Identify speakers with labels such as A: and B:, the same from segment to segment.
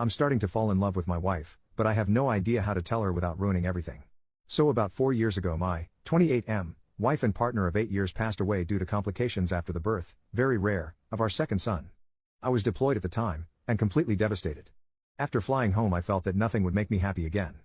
A: I'm starting to fall in love with my wife, but I have no idea how to tell her without ruining everything. So about 4 years ago my 28M wife and partner of 8 years passed away due to complications after the birth, very rare, of our second son. I was deployed at the time, and completely devastated. After flying home I felt that nothing would make me happy again.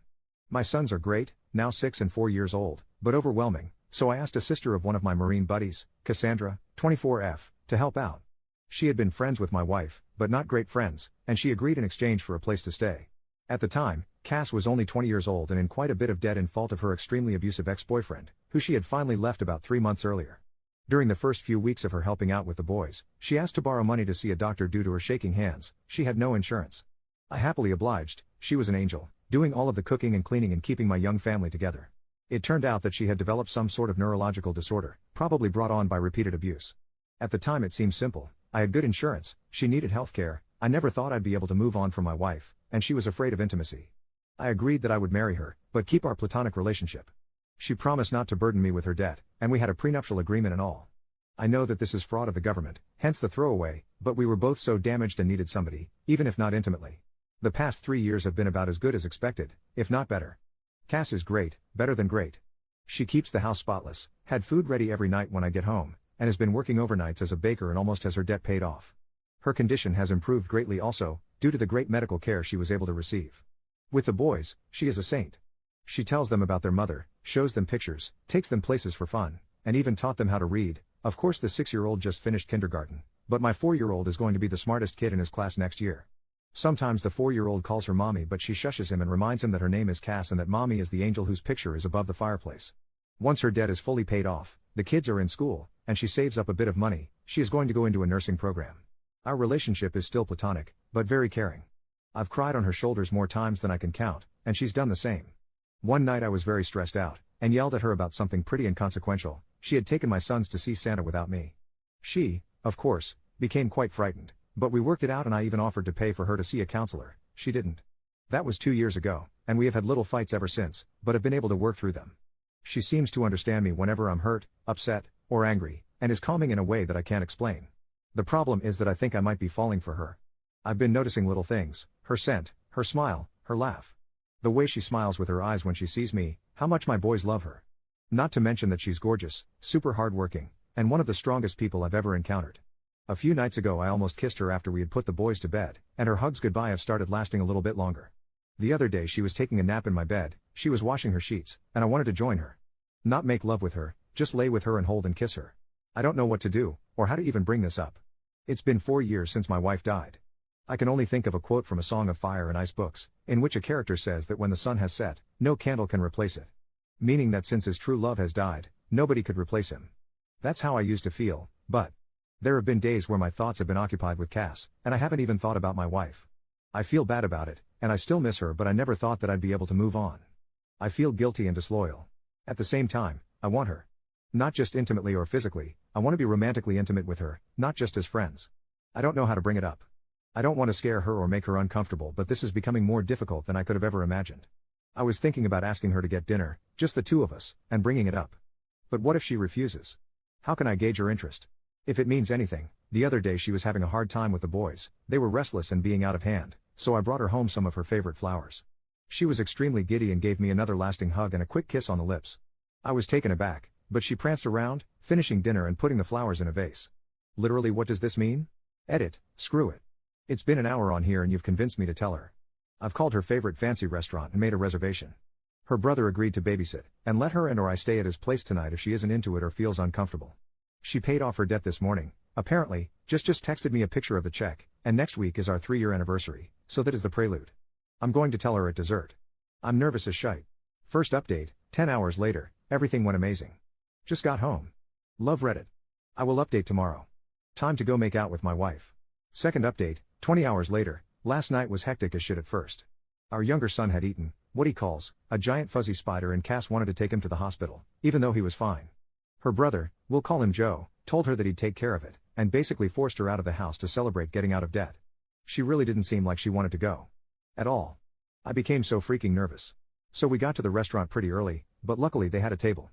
A: My sons are great, now 6 and 4 years old, but overwhelming, so I asked a sister of one of my Marine buddies, Cassandra, 24F, to help out. She had been friends with my wife, but not great friends, and she agreed in exchange for a place to stay. At the time, Cass was only 20 years old and in quite a bit of debt in fault of her extremely abusive ex-boyfriend, who she had finally left about 3 months earlier. During the first few weeks of her helping out with the boys, she asked to borrow money to see a doctor due to her shaking hands. She had no insurance. I happily obliged. She was an angel, doing all of the cooking and cleaning and keeping my young family together. It turned out that she had developed some sort of neurological disorder, probably brought on by repeated abuse. At the time it seemed simple. I had good insurance, she needed health care, I never thought I'd be able to move on from my wife, and she was afraid of intimacy. I agreed that I would marry her, but keep our platonic relationship. She promised not to burden me with her debt, and we had a prenuptial agreement and all. I know that this is fraud of the government, hence the throwaway, but we were both so damaged and needed somebody, even if not intimately. The past 3 years have been about as good as expected, if not better. Cass is great, better than great. She keeps the house spotless, had food ready every night when I get home, and has been working overnights as a baker and almost has her debt paid off. Her condition has improved greatly also, due to the great medical care she was able to receive. With the boys, she is a saint. She tells them about their mother, shows them pictures, takes them places for fun, and even taught them how to read. Of course the 6-year-old just finished kindergarten, but my 4-year-old is going to be the smartest kid in his class next year. Sometimes the 4-year-old calls her mommy, but she shushes him and reminds him that her name is Cass and that mommy is the angel whose picture is above the fireplace. Once her debt is fully paid off, the kids are in school, and she saves up a bit of money, she is going to go into a nursing program. Our relationship is still platonic, but very caring. I've cried on her shoulders more times than I can count, and she's done the same. One night I was very stressed out, and yelled at her about something pretty inconsequential. She had taken my sons to see Santa without me. She, of course, became quite frightened, but we worked it out and I even offered to pay for her to see a counselor. She didn't. That was 2 years ago, and we have had little fights ever since, but have been able to work through them. She seems to understand me whenever I'm hurt, upset, or angry, and is calming in a way that I can't explain. The problem is that I think I might be falling for her. I've been noticing little things, her scent, her smile, her laugh. The way she smiles with her eyes when she sees me, how much my boys love her. Not to mention that she's gorgeous, super hardworking, and one of the strongest people I've ever encountered. A few nights ago I almost kissed her after we had put the boys to bed, and her hugs goodbye have started lasting a little bit longer. The other day she was taking a nap in my bed, she was washing her sheets, and I wanted to join her. Not make love with her, just lay with her and hold and kiss her. I don't know what to do, or how to even bring this up. It's been 4 years since my wife died. I can only think of a quote from A Song of Fire and Ice books, in which a character says that when the sun has set, no candle can replace it. Meaning that since his true love has died, nobody could replace him. That's how I used to feel, but there have been days where my thoughts have been occupied with Cass, and I haven't even thought about my wife. I feel bad about it, and I still miss her, but I never thought that I'd be able to move on. I feel guilty and disloyal. At the same time, I want her. Not just intimately or physically, I want to be romantically intimate with her, not just as friends. I don't know how to bring it up. I don't want to scare her or make her uncomfortable, but this is becoming more difficult than I could have ever imagined. I was thinking about asking her to get dinner, just the two of us, and bringing it up. But what if she refuses? How can I gauge her interest? If it means anything, the other day she was having a hard time with the boys, they were restless and being out of hand, so I brought her home some of her favorite flowers. She was extremely giddy and gave me another lasting hug and a quick kiss on the lips. I was taken aback, but she pranced around, finishing dinner and putting the flowers in a vase. Literally, what does this mean? Edit, screw it. It's been an hour on here and you've convinced me to tell her. I've called her favorite fancy restaurant and made a reservation. Her brother agreed to babysit, and let her and or I stay at his place tonight if she isn't into it or feels uncomfortable. She paid off her debt this morning, apparently, just texted me a picture of the check, and next week is our 3-year anniversary, so that is the prelude. I'm going to tell her at dessert. I'm nervous as shite. First update, 10 hours later, everything went amazing. Just got home. Love Reddit. I will update tomorrow. Time to go make out with my wife. Second update, 20 hours later, last night was hectic as shit at first. Our younger son had eaten what he calls a giant fuzzy spider and Cass wanted to take him to the hospital, even though he was fine. Her brother, we'll call him Joe, told her that he'd take care of it, and basically forced her out of the house to celebrate getting out of debt. She really didn't seem like she wanted to go. At all. I became so freaking nervous. So we got to the restaurant pretty early, but luckily they had a table.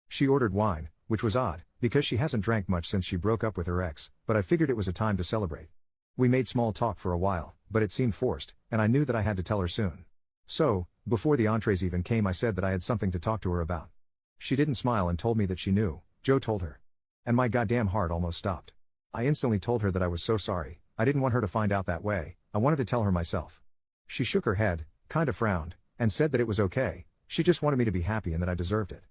A: She ordered wine, which was odd, because she hasn't drank much since she broke up with her ex, but I figured it was a time to celebrate. We made small talk for a while, but it seemed forced, and I knew that I had to tell her soon. So, before the entrees even came, I said that I had something to talk to her about. She didn't smile and told me that she knew. Joe told her. And my goddamn heart almost stopped. I instantly told her that I was so sorry. I didn't want her to find out that way. I wanted to tell her myself. She shook her head, kinda frowned, and said that it was okay. She just wanted me to be happy and that I deserved it.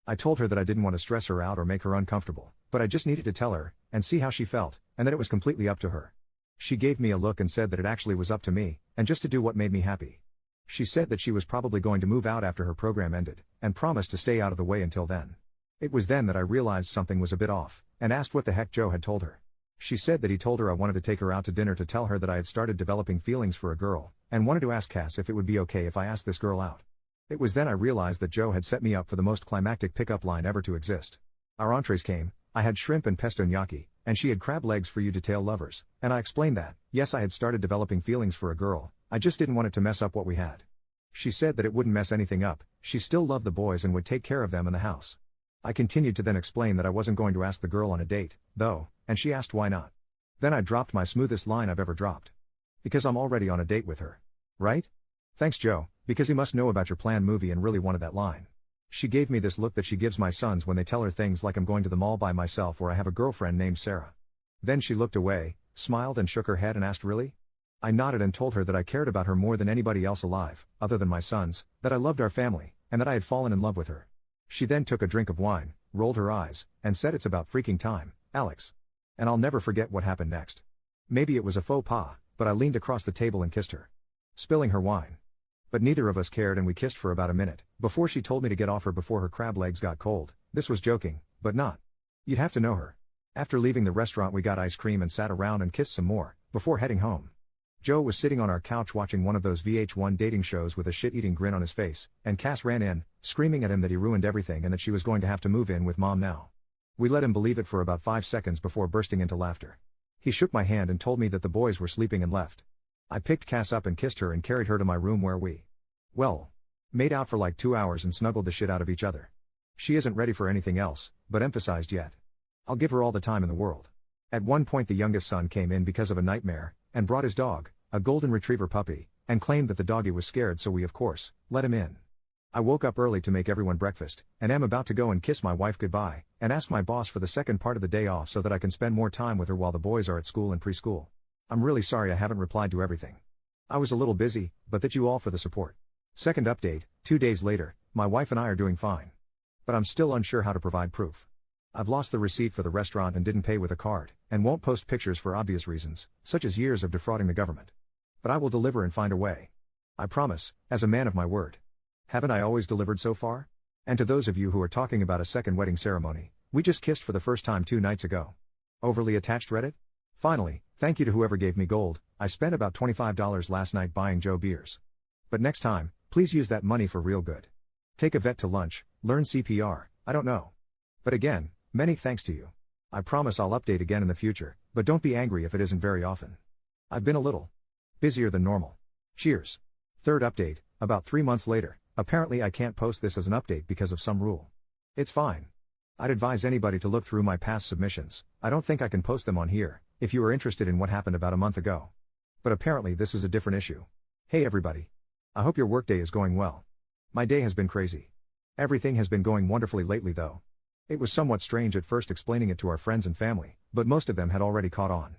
A: I told her that I didn't want to stress her out or make her uncomfortable, but I just needed to tell her, and see how she felt, and that it was completely up to her. She gave me a look and said that it actually was up to me, and just to do what made me happy. She said that she was probably going to move out after her program ended, and promised to stay out of the way until then. It was then that I realized something was a bit off, and asked what the heck Joe had told her. She said that he told her I wanted to take her out to dinner to tell her that I had started developing feelings for a girl, and wanted to ask Cass if it would be okay if I asked this girl out. It was then I realized that Joe had set me up for the most climactic pickup line ever to exist. Our entrees came. I had shrimp and pesto gnocchi, and she had crab legs for you detail lovers, and I explained that, yes, I had started developing feelings for a girl, I just didn't want it to mess up what we had. She said that it wouldn't mess anything up, she still loved the boys and would take care of them in the house. I continued to then explain that I wasn't going to ask the girl on a date, though, and she asked why not. Then I dropped my smoothest line I've ever dropped. Because I'm already on a date with her. Right? Thanks Joe, because he must know about your planned movie and really wanted that line. She gave me this look that she gives my sons when they tell her things like I'm going to the mall by myself or I have a girlfriend named Sarah. Then she looked away, smiled and shook her head and asked really? I nodded and told her that I cared about her more than anybody else alive, other than my sons, that I loved our family, and that I had fallen in love with her. She then took a drink of wine, rolled her eyes, and said it's about freaking time, Alex. And I'll never forget what happened next. Maybe it was a faux pas, but I leaned across the table and kissed her. Spilling her wine. But neither of us cared and we kissed for about a minute, before she told me to get off her before her crab legs got cold. This was joking, but not. You'd have to know her. After leaving the restaurant we got ice cream and sat around and kissed some more, before heading home. Joe was sitting on our couch watching one of those VH1 dating shows with a shit-eating grin on his face, and Cass ran in, screaming at him that he ruined everything and that she was going to have to move in with Mom now. We let him believe it for about 5 seconds before bursting into laughter. He shook my hand and told me that the boys were sleeping and left. I picked Cass up and kissed her and carried her to my room where we, well, made out for like 2 hours and snuggled the shit out of each other. She isn't ready for anything else, but emphasized yet. I'll give her all the time in the world. At one point the youngest son came in because of a nightmare, and brought his dog, a golden retriever puppy, and claimed that the doggy was scared so we of course, let him in. I woke up early to make everyone breakfast, and am about to go and kiss my wife goodbye, and ask my boss for the second part of the day off so that I can spend more time with her while the boys are at school and preschool. I'm really sorry I haven't replied to everything. I was a little busy, but thank you all for the support. Second update, 2 days later, my wife and I are doing fine. But I'm still unsure how to provide proof. I've lost the receipt for the restaurant and didn't pay with a card, and won't post pictures for obvious reasons, such as years of defrauding the government. But I will deliver and find a way. I promise, as a man of my word. Haven't I always delivered so far? And to those of you who are talking about a second wedding ceremony, we just kissed for the first time 2 nights ago. Overly attached Reddit? Finally, thank you to whoever gave me gold. I spent about $25 last night buying Joe beers. But next time, please use that money for real good. Take a vet to lunch, learn CPR, I don't know. But again, many thanks to you. I promise I'll update again in the future, but don't be angry if it isn't very often. I've been a little busier than normal. Cheers. Third update, about 3 months later, apparently I can't post this as an update because of some rule. It's fine. I'd advise anybody to look through my past submissions. I don't think I can post them on here, if you are interested in what happened about a month ago. But apparently this is a different issue. Hey everybody. I hope your workday is going well. My day has been crazy. Everything has been going wonderfully lately though. It was somewhat strange at first explaining it to our friends and family, but most of them had already caught on.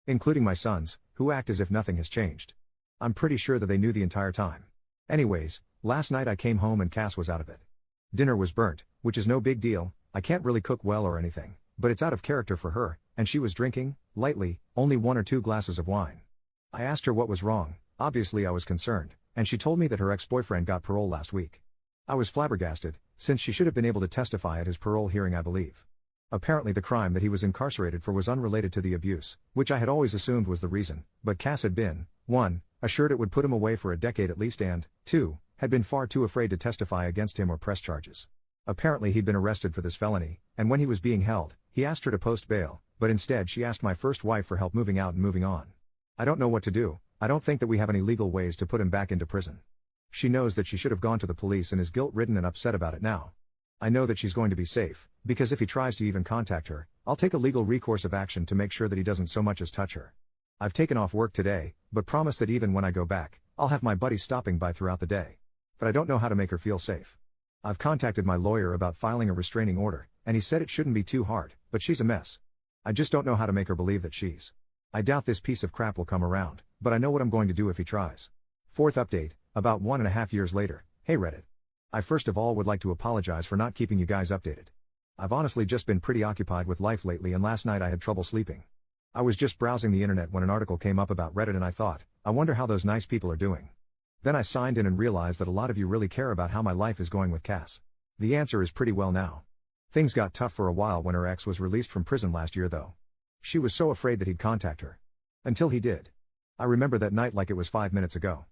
A: Including my sons, who act as if nothing has changed. I'm pretty sure that they knew the entire time. Anyways, last night I came home and Cass was out of it. Dinner was burnt, which is no big deal. I can't really cook well or anything, but it's out of character for her, and she was drinking, lightly, only 1 or 2 glasses of wine. I asked her what was wrong, obviously I was concerned, and she told me that her ex-boyfriend got parole last week. I was flabbergasted, since she should have been able to testify at his parole hearing I believe. Apparently the crime that he was incarcerated for was unrelated to the abuse, which I had always assumed was the reason, but Cass had been, 1, assured it would put him away for a decade at least and, 2, had been far too afraid to testify against him or press charges. Apparently he'd been arrested for this felony, and when he was being held, he asked her to post bail, but instead she asked my first wife for help moving out and moving on. I don't know what to do. I don't think that we have any legal ways to put him back into prison. She knows that she should have gone to the police and is guilt-ridden and upset about it now. I know that she's going to be safe, because if he tries to even contact her, I'll take a legal recourse of action to make sure that he doesn't so much as touch her. I've taken off work today, but promise that even when I go back, I'll have my buddies stopping by throughout the day. But I don't know how to make her feel safe. I've contacted my lawyer about filing a restraining order, and he said it shouldn't be too hard, but she's a mess. I just don't know how to make her believe that she's. I doubt this piece of crap will come around, but I know what I'm going to do if he tries. Fourth update, about 1.5 years later. Hey Reddit. I first of all would like to apologize for not keeping you guys updated. I've honestly just been pretty occupied with life lately, and last night I had trouble sleeping. I was just browsing the internet when an article came up about Reddit and I thought, I wonder how those nice people are doing. Then I signed in and realized that a lot of you really care about how my life is going with Cass. The answer is pretty well now. Things got tough for a while when her ex was released from prison last year though. She was so afraid that he'd contact her. Until he did. I remember that night like it was 5 minutes ago.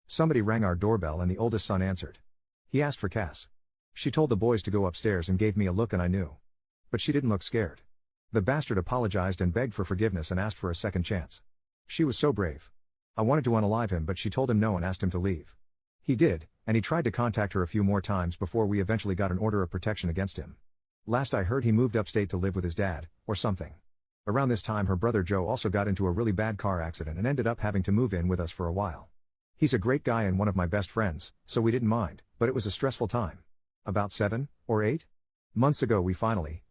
A: Somebody rang our doorbell and the oldest son answered. He asked for Cass. She told the boys to go upstairs and gave me a look and I knew. But she didn't look scared. The bastard apologized and begged for forgiveness and asked for a second chance. She was so brave. I wanted to unalive him but she told him no and asked him to leave. He did, and he tried to contact her a few more times before we eventually got an order of protection against him. Last I heard he moved upstate to live with his dad, or something. Around this time her brother Joe also got into a really bad car accident and ended up having to move in with us for a while. He's a great guy and one of my best friends, so we didn't mind, but it was a stressful time. About 7 or 8 months ago we finally,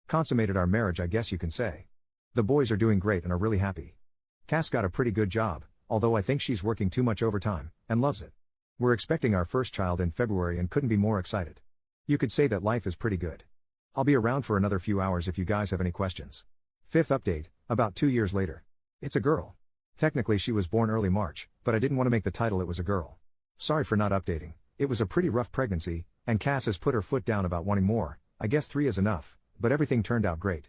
A: consummated our marriage, I guess you can say. The boys are doing great and are really happy. Cass got a pretty good job, although I think she's working too much overtime, and loves it. We're expecting our first child in February and couldn't be more excited. You could say that life is pretty good. I'll be around for another few hours if you guys have any questions. Fifth update, about 2 years later. It's a girl. Technically she was born early March, but I didn't want to make the title it was a girl. Sorry for not updating. It was a pretty rough pregnancy, and Cass has put her foot down about wanting more. I guess 3 is enough, but everything turned out great.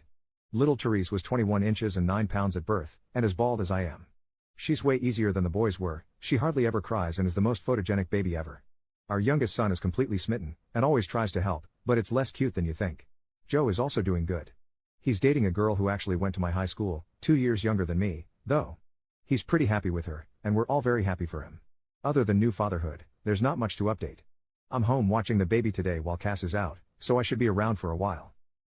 A: Little Therese was 21 inches and 9 pounds at birth, and as bald as I am. She's way easier than the boys were, she hardly ever cries and is the most photogenic baby ever. Our youngest son is completely smitten, and always tries to help, but it's less cute than you think. Joe is also doing good. He's dating a girl who actually went to my high school, 2 years younger than me, though. He's pretty happy with her, and we're all very happy for him. Other than new fatherhood, there's not much to update. I'm home watching the baby today while Cass is out, so I should be around for a while.